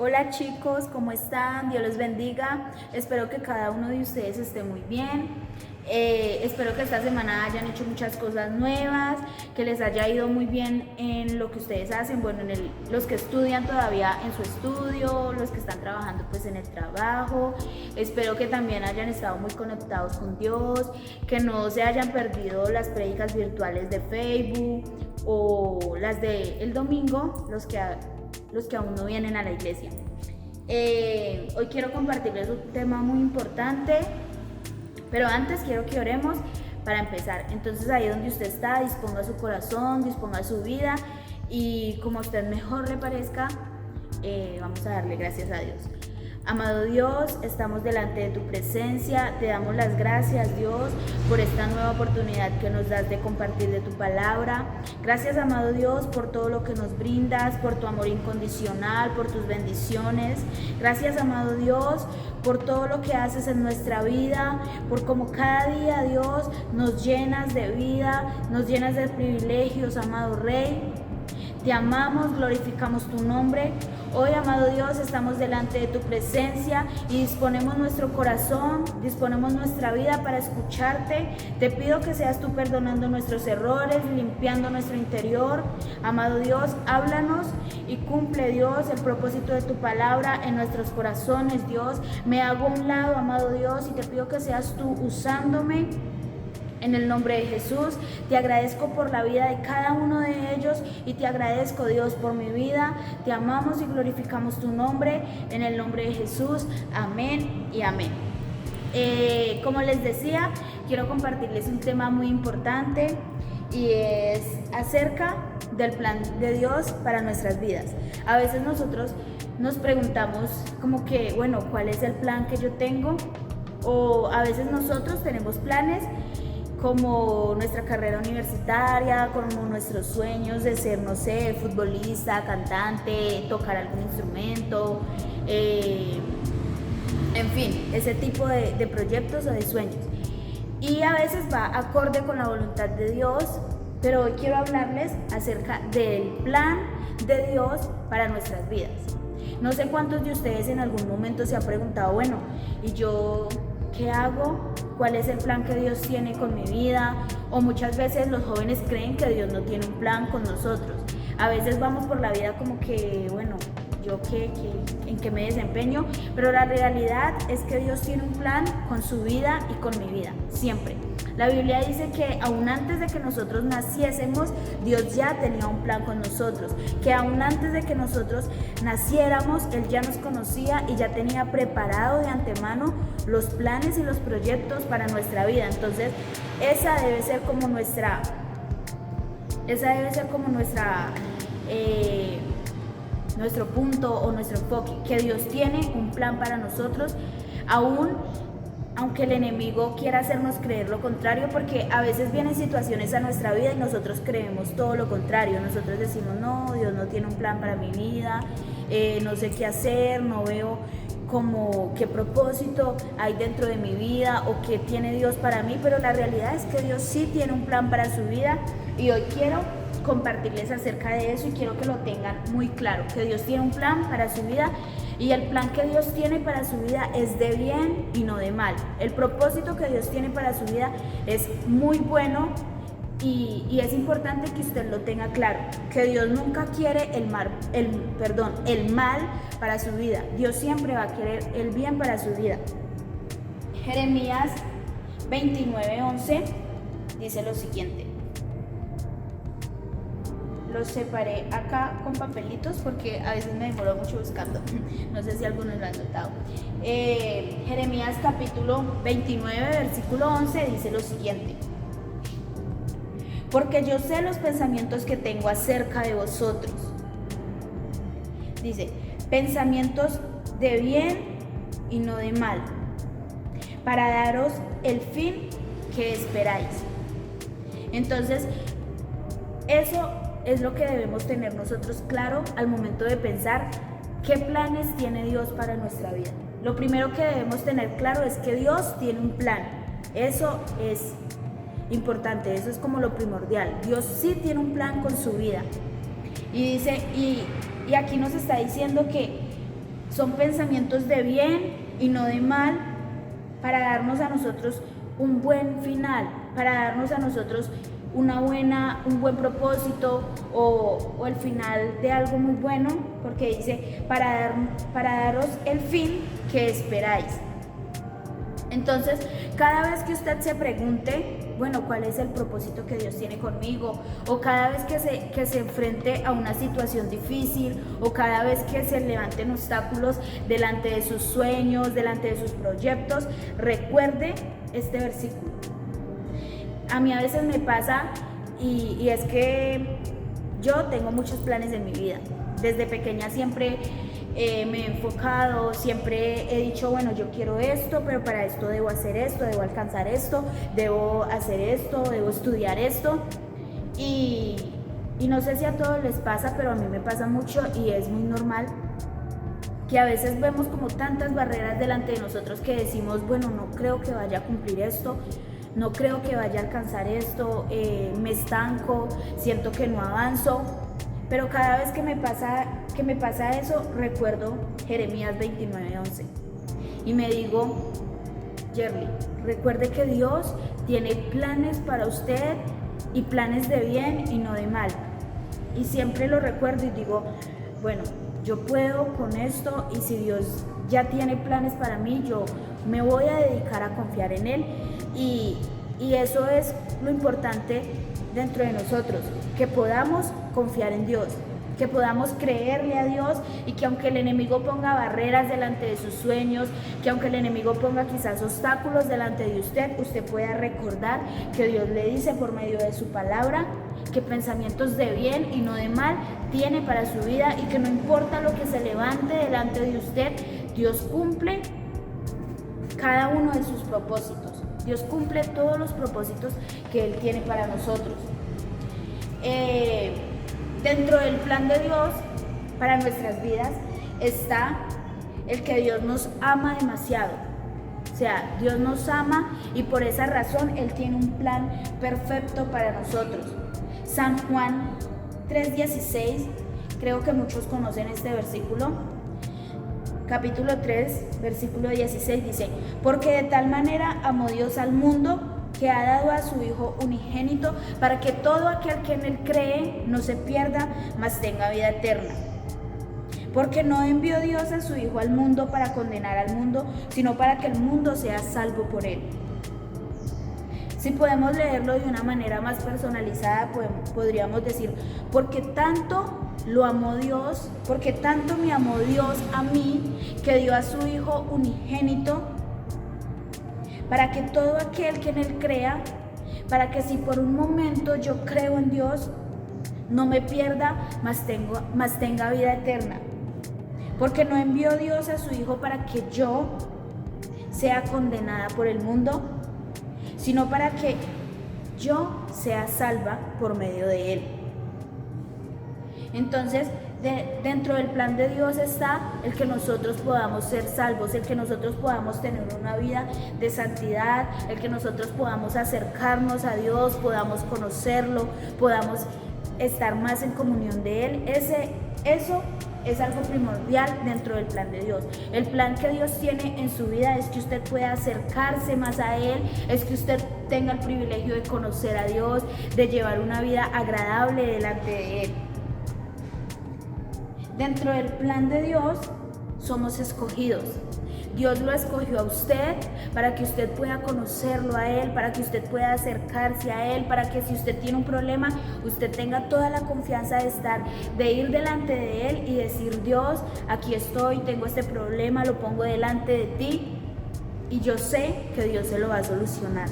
Hola chicos, ¿cómo están? Dios los bendiga. Espero que cada uno de ustedes esté muy bien. Espero que esta semana hayan hecho muchas cosas nuevas, que les haya ido muy bien en lo que ustedes hacen, bueno, los que estudian todavía en su estudio, los que están trabajando pues en el trabajo. Espero que también hayan estado muy conectados con Dios, que no se hayan perdido las prédicas virtuales de Facebook o las del domingo, los que aún no vienen a la iglesia. Hoy quiero compartirles un tema muy importante, pero antes quiero que oremos para empezar. Entonces ahí donde usted está, disponga su corazón, disponga su vida y como a usted mejor le parezca, vamos a darle gracias a Dios. Amado Dios, estamos delante de tu presencia, te damos las gracias, Dios, por esta nueva oportunidad que nos das de compartir de tu palabra. Gracias, amado Dios, por todo lo que nos brindas, por tu amor incondicional, por tus bendiciones. Gracias, amado Dios, por todo lo que haces en nuestra vida, por cómo cada día, Dios, nos llenas de vida, nos llenas de privilegios, amado Rey. Te amamos, glorificamos tu nombre. Hoy, amado Dios, estamos delante de tu presencia y disponemos nuestro corazón, disponemos nuestra vida para escucharte. Te pido que seas tú perdonando nuestros errores, limpiando nuestro interior. Amado Dios, háblanos y cumple, Dios, el propósito de tu palabra en nuestros corazones, Dios. Me hago a un lado, amado Dios, y te pido que seas tú usándome. En el nombre de Jesús, te agradezco por la vida de cada uno de ellos y te agradezco, Dios, por mi vida. Te amamos y glorificamos tu nombre. En el nombre de Jesús, amén y amén. Como les decía, quiero compartirles un tema muy importante y es acerca del plan de Dios para nuestras vidas. A veces nosotros nos preguntamos como que, bueno, ¿cuál es el plan que yo tengo? O a veces nosotros tenemos planes como nuestra carrera universitaria, como nuestros sueños de ser, no sé, futbolista, cantante, tocar algún instrumento, en fin, ese tipo de proyectos o de sueños. Y a veces va acorde con la voluntad de Dios, pero hoy quiero hablarles acerca del plan de Dios para nuestras vidas. No sé cuántos de ustedes en algún momento se han preguntado, bueno, ¿y yo qué hago? ¿Cuál es el plan que Dios tiene con mi vida? O muchas veces los jóvenes creen que Dios no tiene un plan con nosotros. A veces vamos por la vida como que, bueno, ¿yo en qué me desempeño? Pero la realidad es que Dios tiene un plan con su vida y con mi vida, siempre. La Biblia dice que aún antes de que nosotros naciésemos, Dios ya tenía un plan con nosotros, que aún antes de que nosotros naciéramos, Él ya nos conocía y ya tenía preparado de antemano los planes y los proyectos para nuestra vida. Entonces, esa debe ser como nuestra nuestro punto o nuestro enfoque, que Dios tiene un plan para nosotros, aunque el enemigo quiera hacernos creer lo contrario, porque a veces vienen situaciones a nuestra vida y nosotros creemos todo lo contrario. Nosotros decimos, no, Dios no tiene un plan para mi vida, no sé qué hacer, no veo como qué propósito hay dentro de mi vida o qué tiene Dios para mí, pero la realidad es que Dios sí tiene un plan para su vida y hoy quiero compartirles acerca de eso y quiero que lo tengan muy claro, que Dios tiene un plan para su vida y el plan que Dios tiene para su vida es de bien y no de mal. El propósito que Dios tiene para su vida es muy bueno y es importante que usted lo tenga claro, que Dios nunca quiere el mal para su vida. Dios siempre va a querer el bien para su vida. Jeremías 29:11 dice lo siguiente. Los separé acá con papelitos porque a veces me demoro mucho buscando. No sé si algunos lo han notado. Jeremías capítulo 29, versículo 11 dice lo siguiente. Porque yo sé los pensamientos que tengo acerca de vosotros. Dice, pensamientos de bien y no de mal, para daros el fin que esperáis. Entonces, eso es lo que debemos tener nosotros claro al momento de pensar qué planes tiene Dios para nuestra vida. Lo primero que debemos tener claro es que Dios tiene un plan. Eso es importante, eso es como lo primordial. Dios sí tiene un plan con su vida. Y dice, y aquí nos está diciendo que Son pensamientos de bien y no de mal, para darnos a nosotros un buen final, para darnos a nosotros un buen propósito o el final de algo muy bueno, porque dice, para daros el fin que esperáis. Entonces, cada vez que usted se pregunte, bueno, ¿cuál es el propósito que Dios tiene conmigo? O cada vez que se enfrente a una situación difícil, o cada vez que se levanten obstáculos delante de sus sueños, delante de sus proyectos, recuerde este versículo. A mí a veces me pasa, y es que yo tengo muchos planes en mi vida. Desde pequeña siempre me he enfocado, siempre he dicho, bueno, yo quiero esto, pero para esto debo hacer esto, debo alcanzar esto, debo hacer esto, debo estudiar esto. Y no sé si a todos les pasa, pero a mí me pasa mucho y es muy normal que a veces vemos como tantas barreras delante de nosotros que decimos, bueno, no creo que vaya a cumplir esto, no creo que vaya a alcanzar esto, me estanco, siento que no avanzo. Pero cada vez que me pasa eso, recuerdo Jeremías 29:11 y me digo, Yerly, recuerde que Dios tiene planes para usted y planes de bien y no de mal. Y siempre lo recuerdo y digo, bueno, yo puedo con esto, y si Dios ya tiene planes para mí, yo me voy a dedicar a confiar en Él. Y eso es lo importante dentro de nosotros, que podamos confiar en Dios, que podamos creerle a Dios, y que aunque el enemigo ponga barreras delante de sus sueños, que aunque el enemigo ponga quizás obstáculos delante de usted pueda recordar que Dios le dice por medio de su palabra que pensamientos de bien y no de mal tiene para su vida, y que no importa lo que se levante delante de usted, Dios cumple cada uno de sus propósitos. Dios cumple todos los propósitos que Él tiene para nosotros. Dentro del plan de Dios para nuestras vidas está el que Dios nos ama demasiado. O sea, Dios nos ama y por esa razón Él tiene un plan perfecto para nosotros. San Juan 3:16, creo que muchos conocen este versículo. Capítulo 3, versículo 16 dice, porque de tal manera amó Dios al mundo que ha dado a su Hijo unigénito, para que todo aquel que en Él cree no se pierda, mas tenga vida eterna. Porque no envió Dios a su Hijo al mundo para condenar al mundo, sino para que el mundo sea salvo por Él. Si podemos leerlo de una manera más personalizada, podríamos decir, porque tanto lo amó Dios, porque tanto me amó Dios a mí, que dio a su Hijo unigénito, para que todo aquel que en Él crea, para que si por un momento yo creo en Dios, no me pierda, mas tenga vida eterna. Porque no envió Dios a su Hijo para que yo sea condenada por el mundo, sino para que yo sea salva por medio de Él. Entonces, dentro del plan de Dios está el que nosotros podamos ser salvos, el que nosotros podamos tener una vida de santidad, el que nosotros podamos acercarnos a Dios, podamos conocerlo, podamos estar más en comunión de Él. Eso es algo primordial dentro del plan de Dios. El plan que Dios tiene en su vida es que usted pueda acercarse más a Él, es que usted tenga el privilegio de conocer a Dios, de llevar una vida agradable delante de Él. Dentro del plan de Dios somos escogidos. Dios lo escogió a usted para que usted pueda conocerlo a Él, para que usted pueda acercarse a Él, para que si usted tiene un problema, usted tenga toda la confianza de ir delante de Él y decir, Dios, aquí estoy, tengo este problema, lo pongo delante de ti y yo sé que Dios se lo va a solucionar.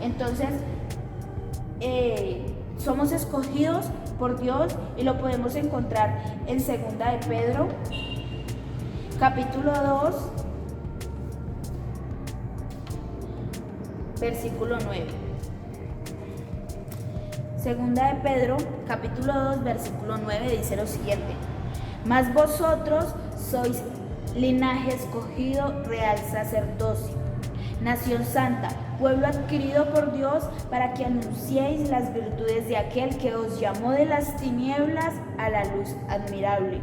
Entonces, somos escogidos por Dios y lo podemos encontrar en 2 de Pedro, capítulo 2, versículo 9. 2 de Pedro, capítulo 2, versículo 9 dice lo siguiente: mas vosotros sois linaje escogido, real sacerdocio, nación santa, pueblo adquirido por Dios, para que anunciéis las virtudes de aquel que os llamó de las tinieblas a la luz admirable.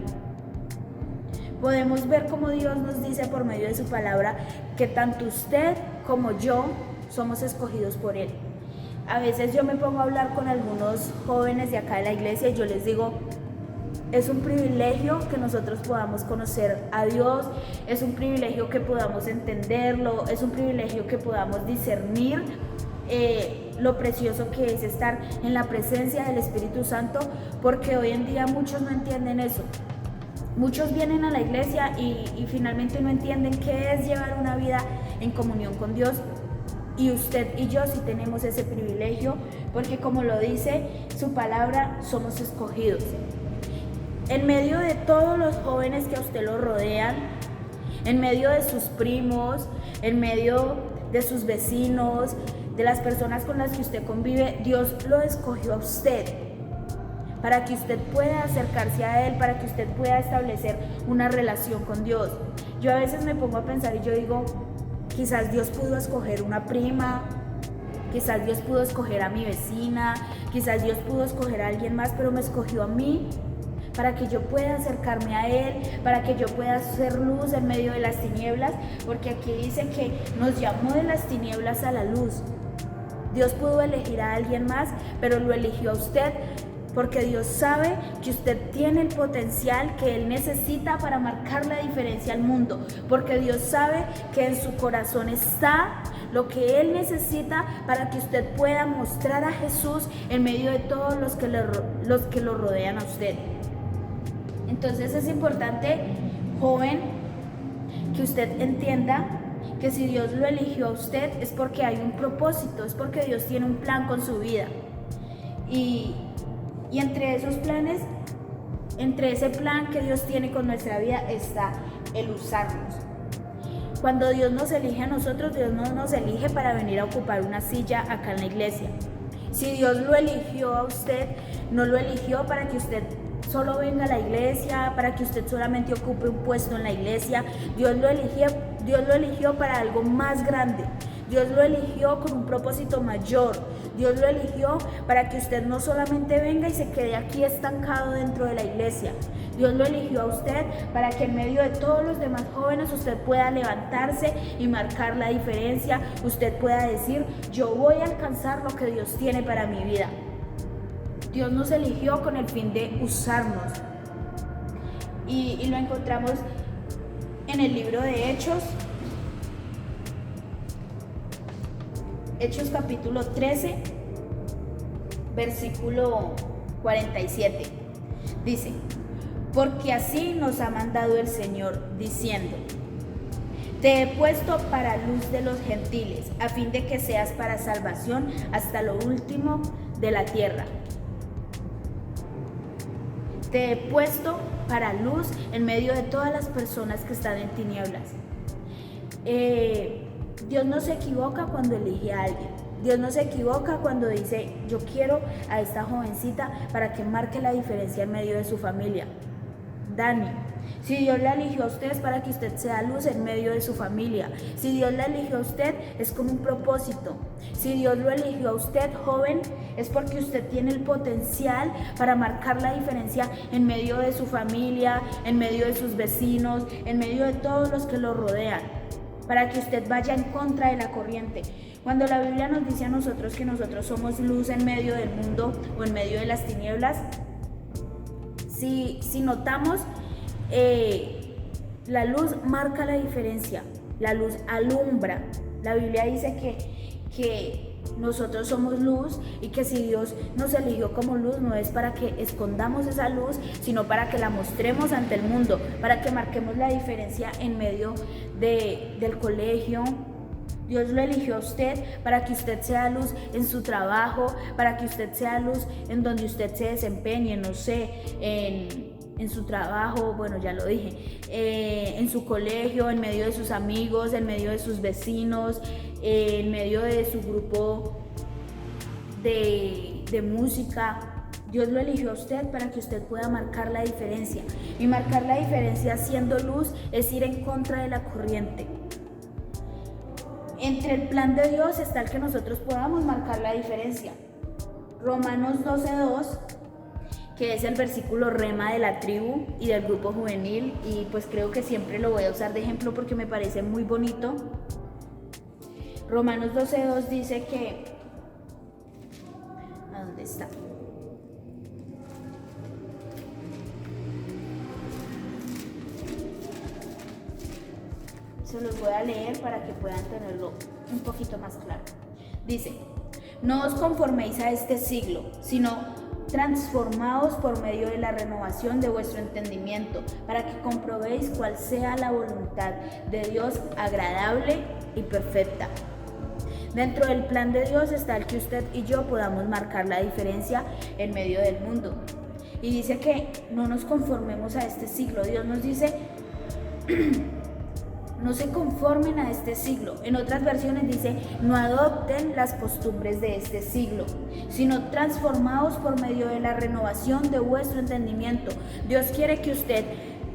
podemos ver cómo Dios nos dice por medio de su palabra que tanto usted como yo somos escogidos por Él. A veces yo me pongo a hablar con algunos jóvenes de acá de la iglesia y yo les digo, es un privilegio que nosotros podamos conocer a Dios, es un privilegio que podamos entenderlo, es un privilegio que podamos discernir lo precioso que es estar en la presencia del Espíritu Santo, porque hoy en día muchos no entienden eso. Muchos vienen a la iglesia y finalmente no entienden qué es llevar una vida en comunión con Dios. Y usted y yo sí tenemos ese privilegio, porque como lo dice su palabra, somos escogidos. En medio de todos los jóvenes que a usted lo rodean, en medio de sus primos, en medio de sus vecinos, de las personas con las que usted convive, Dios lo escogió a usted para que usted pueda acercarse a Él, para que usted pueda establecer una relación con Dios. Yo a veces me pongo a pensar y yo digo, quizás Dios pudo escoger una prima, quizás Dios pudo escoger a mi vecina, quizás Dios pudo escoger a alguien más, pero me escogió a mí para que yo pueda acercarme a Él, para que yo pueda hacer luz en medio de las tinieblas, porque aquí dice que nos llamó de las tinieblas a la luz. Dios pudo elegir a alguien más, pero lo eligió a usted, porque Dios sabe que usted tiene el potencial que Él necesita para marcar la diferencia al mundo, porque Dios sabe que en su corazón está lo que Él necesita para que usted pueda mostrar a Jesús en medio de todos los que lo rodean a usted. Entonces es importante, joven, que usted entienda que si Dios lo eligió a usted es porque hay un propósito, es porque Dios tiene un plan con su vida. Y entre esos planes, entre ese plan que Dios tiene con nuestra vida está el usarnos. Cuando Dios nos elige a nosotros, Dios no nos elige para venir a ocupar una silla acá en la iglesia. Si Dios lo eligió a usted, no lo eligió para que usted solo venga a la iglesia, para que usted solamente ocupe un puesto en la iglesia. Dios lo eligió para algo más grande. Dios lo eligió con un propósito mayor. Dios lo eligió para que usted no solamente venga y se quede aquí estancado dentro de la iglesia. Dios lo eligió a usted para que en medio de todos los demás jóvenes usted pueda levantarse y marcar la diferencia. Usted pueda decir, yo voy a alcanzar lo que Dios tiene para mi vida. Dios nos eligió con el fin de usarnos. Y lo encontramos en el libro de Hechos. Hechos capítulo 13, versículo 47. Dice, porque así nos ha mandado el Señor, diciendo, te he puesto para luz de los gentiles, a fin de que seas para salvación hasta lo último de la tierra. Te he puesto para luz en medio de todas las personas que están en tinieblas. Dios no se equivoca cuando elige a alguien. Dios no se equivoca cuando dice, yo quiero a esta jovencita para que marque la diferencia en medio de su familia. Dani, si Dios la eligió a usted es para que usted sea luz en medio de su familia. Si Dios la eligió a usted es con un propósito. Si Dios lo eligió a usted, joven, es porque usted tiene el potencial para marcar la diferencia en medio de su familia, en medio de sus vecinos, en medio de todos los que lo rodean, para que usted vaya en contra de la corriente. Cuando la Biblia nos dice a nosotros que nosotros somos luz en medio del mundo o en medio de las tinieblas, si notamos, la luz marca la diferencia, la luz alumbra. La Biblia dice que nosotros somos luz y que si Dios nos eligió como luz no es para que escondamos esa luz, sino para que la mostremos ante el mundo, para que marquemos la diferencia en medio del colegio. Dios lo eligió a usted para que usted sea luz en su trabajo, para que usted sea luz en donde usted se desempeñe, no sé, en su trabajo, bueno, ya lo dije, en su colegio, en medio de sus amigos, en medio de sus vecinos, en medio de su grupo de música. Dios lo eligió a usted para que usted pueda marcar la diferencia. Y marcar la diferencia siendo luz es ir en contra de la corriente. Entre el plan de Dios está el que nosotros podamos marcar la diferencia. Romanos 12:2 que es el versículo rema de la tribu y del grupo juvenil, y pues creo que siempre lo voy a usar de ejemplo porque me parece muy bonito. Romanos 12:2 dice que... ¿A dónde está? Se los voy a leer para que puedan tenerlo un poquito más claro. Dice: no os conforméis a este siglo, sino transformaos por medio de la renovación de vuestro entendimiento, para que comprobéis cuál sea la voluntad de Dios agradable y perfecta. Dentro del plan de Dios está el que usted y yo podamos marcar la diferencia en medio del mundo. Y dice que no nos conformemos a este siglo. Dios nos dice... no se conformen a este siglo. En otras versiones dice, no adopten las costumbres de este siglo, sino transformaos por medio de la renovación de vuestro entendimiento. Dios quiere que usted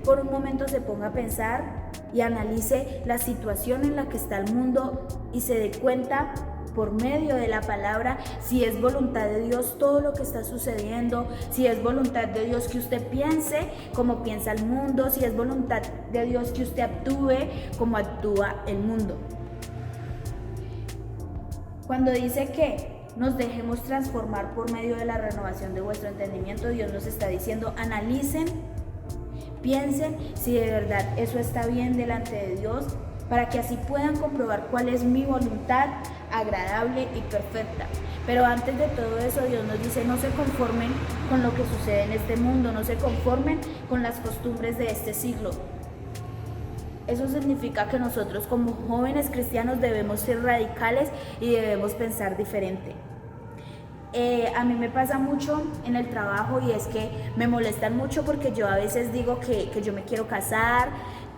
por un momento se ponga a pensar y analice la situación en la que está el mundo y se dé cuenta por medio de la palabra si es voluntad de Dios todo lo que está sucediendo, si es voluntad de Dios que usted piense como piensa el mundo, si es voluntad de Dios que usted actúe como actúa el mundo. Cuando dice que nos dejemos transformar por medio de la renovación de vuestro entendimiento, Dios nos está diciendo, analicen, piensen si de verdad eso está bien delante de Dios, para que así puedan comprobar cuál es mi voluntad agradable y perfecta. Pero antes de todo eso, Dios nos dice, no se conformen con lo que sucede en este mundo, no se conformen con las costumbres de este siglo. Eso significa que nosotros como jóvenes cristianos debemos ser radicales y debemos pensar diferente. A mí me pasa mucho en el trabajo y es que me molestan mucho porque yo a veces digo que yo me quiero casar,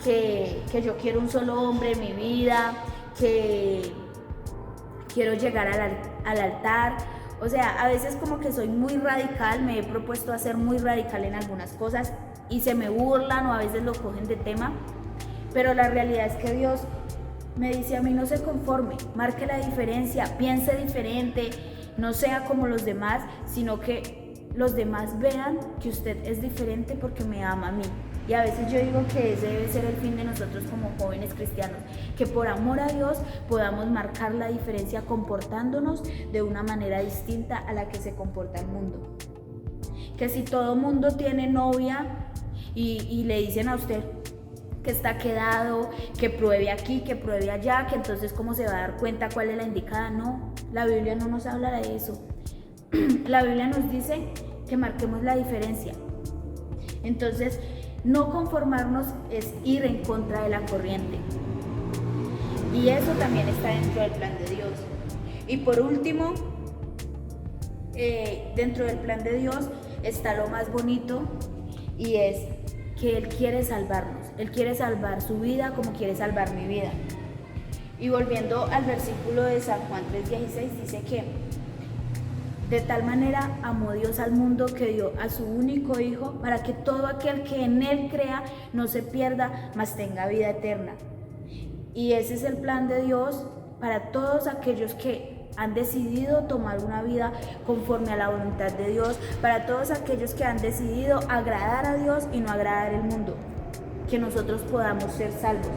que yo quiero un solo hombre en mi vida, que quiero llegar al altar. O sea, a veces como que soy muy radical, me he propuesto a ser muy radical en algunas cosas y se me burlan o a veces lo cogen de tema, pero la realidad es que Dios me dice a mí, no se conforme, marque la diferencia, piense diferente, no sea como los demás, sino que los demás vean que usted es diferente porque me ama a mí. Y a veces yo digo que ese debe ser el fin de nosotros como jóvenes cristianos, que por amor a Dios podamos marcar la diferencia comportándonos de una manera distinta a la que se comporta el mundo. Que si todo mundo tiene novia y le dicen a usted que está quedado, que pruebe aquí, que pruebe allá, que entonces cómo se va a dar cuenta cuál es la indicada. No, la Biblia no nos habla de eso. La Biblia nos dice que marquemos la diferencia. Entonces, no conformarnos es ir en contra de la corriente. Y eso también está dentro del plan de Dios. Y por último, dentro del plan de Dios está lo más bonito y es que Él quiere salvarnos. Él quiere salvar su vida como quiere salvar mi vida. Y volviendo al versículo de San Juan 3:16, dice que de tal manera amó Dios al mundo que dio a su único Hijo para que todo aquel que en Él crea no se pierda, mas tenga vida eterna. Y ese es el plan de Dios para todos aquellos que han decidido tomar una vida conforme a la voluntad de Dios, para todos aquellos que han decidido agradar a Dios y no agradar al mundo, que nosotros podamos ser salvos.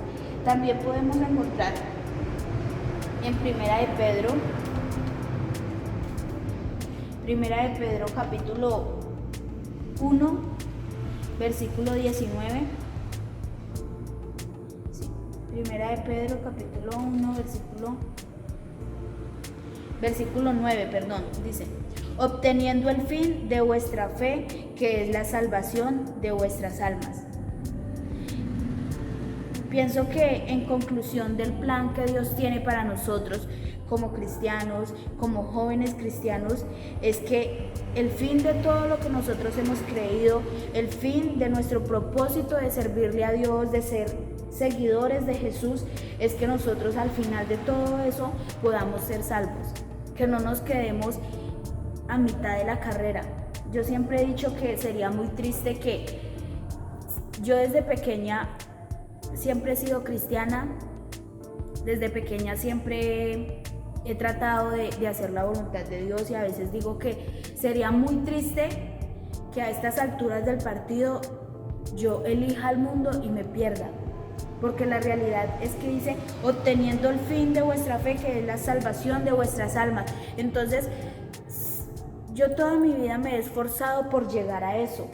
También podemos encontrar en Primera de Pedro capítulo 1, versículo 19. Sí, Primera de Pedro capítulo 1, versículo 9, dice: obteniendo el fin de vuestra fe, que es la salvación de vuestras almas. Pienso que en conclusión del plan que Dios tiene para nosotros como cristianos, como jóvenes cristianos, es que el fin de todo lo que nosotros hemos creído, el fin de nuestro propósito de servirle a Dios, de ser seguidores de Jesús, es que nosotros al final de todo eso podamos ser salvos, que no nos quedemos a mitad de la carrera. Yo siempre he dicho que sería muy triste que yo desde pequeña siempre he sido cristiana, desde pequeña siempre he tratado de hacer la voluntad de Dios y a veces digo que sería muy triste que a estas alturas del partido yo elija al mundo y me pierda. Porque la realidad es que dice, obteniendo el fin de vuestra fe, que es la salvación de vuestras almas. Entonces, yo toda mi vida me he esforzado por llegar a eso,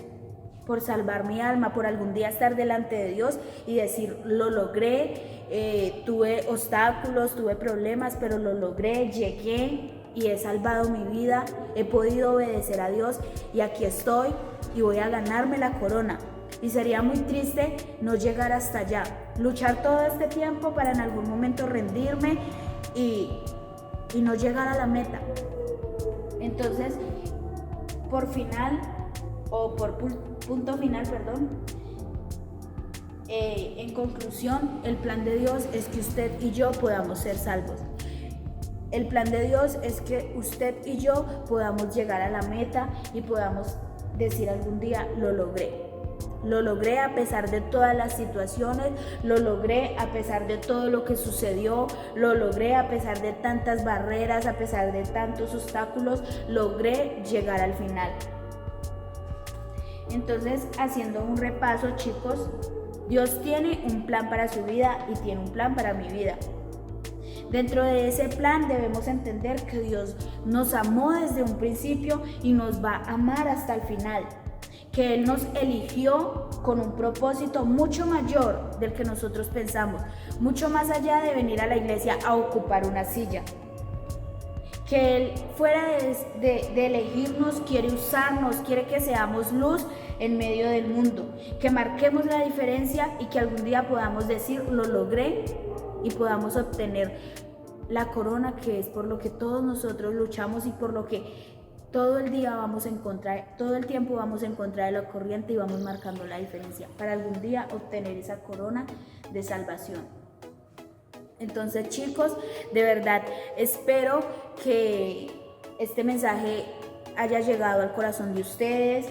por salvar mi alma, por algún día estar delante de Dios y decir, lo logré, tuve obstáculos, tuve problemas, pero lo logré, llegué y he salvado mi vida, he podido obedecer a Dios y aquí estoy y voy a ganarme la corona. Y sería muy triste no llegar hasta allá, luchar todo este tiempo para en algún momento rendirme y no llegar a la meta. Entonces, por punto final, en conclusión, el plan de Dios es que usted y yo podamos ser salvos. El plan de Dios es que usted y yo podamos llegar a la meta y podamos decir algún día, lo logré. Lo logré a pesar de todas las situaciones, lo logré a pesar de todo lo que sucedió, lo logré a pesar de tantas barreras, a pesar de tantos obstáculos, logré llegar al final. Entonces, haciendo un repaso, chicos, Dios tiene un plan para su vida y tiene un plan para mi vida. Dentro de ese plan debemos entender que Dios nos amó desde un principio y nos va a amar hasta el final. Que Él nos eligió con un propósito mucho mayor del que nosotros pensamos, mucho más allá de venir a la iglesia a ocupar una silla. Que Él, fuera de elegirnos, quiere usarnos, quiere que seamos luz en medio del mundo, que marquemos la diferencia y que algún día podamos decir, lo logré, y podamos obtener la corona, que es por lo que todos nosotros luchamos y por lo que todo el día vamos en contra, todo el tiempo vamos en contra de la corriente y vamos marcando la diferencia para algún día obtener esa corona de salvación. Entonces, chicos, de verdad espero que este mensaje haya llegado al corazón de ustedes,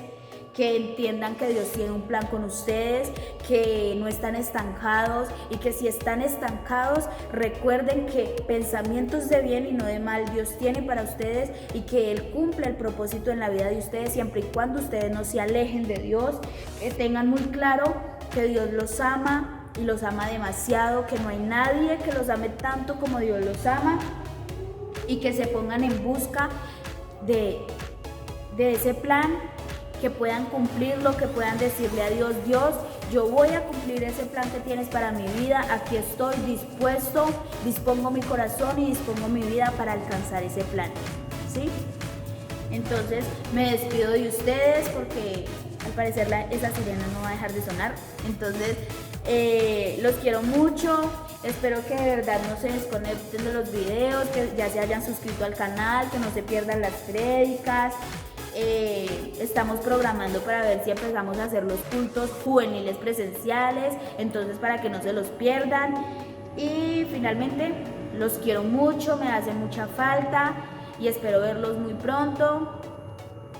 que entiendan que Dios tiene un plan con ustedes, que no están estancados y que si están estancados, recuerden que pensamientos de bien y no de mal Dios tiene para ustedes y que Él cumple el propósito en la vida de ustedes siempre y cuando ustedes no se alejen de Dios, que tengan muy claro que Dios los ama y los ama demasiado, que no hay nadie que los ame tanto como Dios los ama y que se pongan en busca de ese plan, que puedan cumplirlo, que puedan decirle a Dios, Dios, yo voy a cumplir ese plan que tienes para mi vida, aquí estoy dispuesto, dispongo mi corazón y dispongo mi vida para alcanzar ese plan, ¿sí? Entonces me despido de ustedes porque al parecer esa sirena no va a dejar de sonar, entonces los quiero mucho, espero que de verdad no se desconecten de los videos, que ya se hayan suscrito al canal, que no se pierdan las prédicas. Estamos programando para ver si empezamos a hacer los cultos juveniles presenciales, entonces para que no se los pierdan. Y finalmente, los quiero mucho, me hacen mucha falta y espero verlos muy pronto.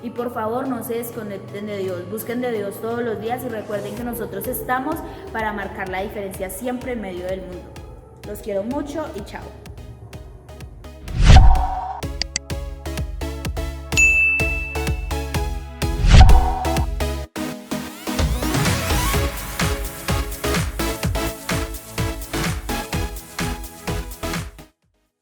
Y por favor, no se desconecten de Dios, busquen de Dios todos los días y recuerden que nosotros estamos para marcar la diferencia siempre en medio del mundo. Los quiero mucho y chao.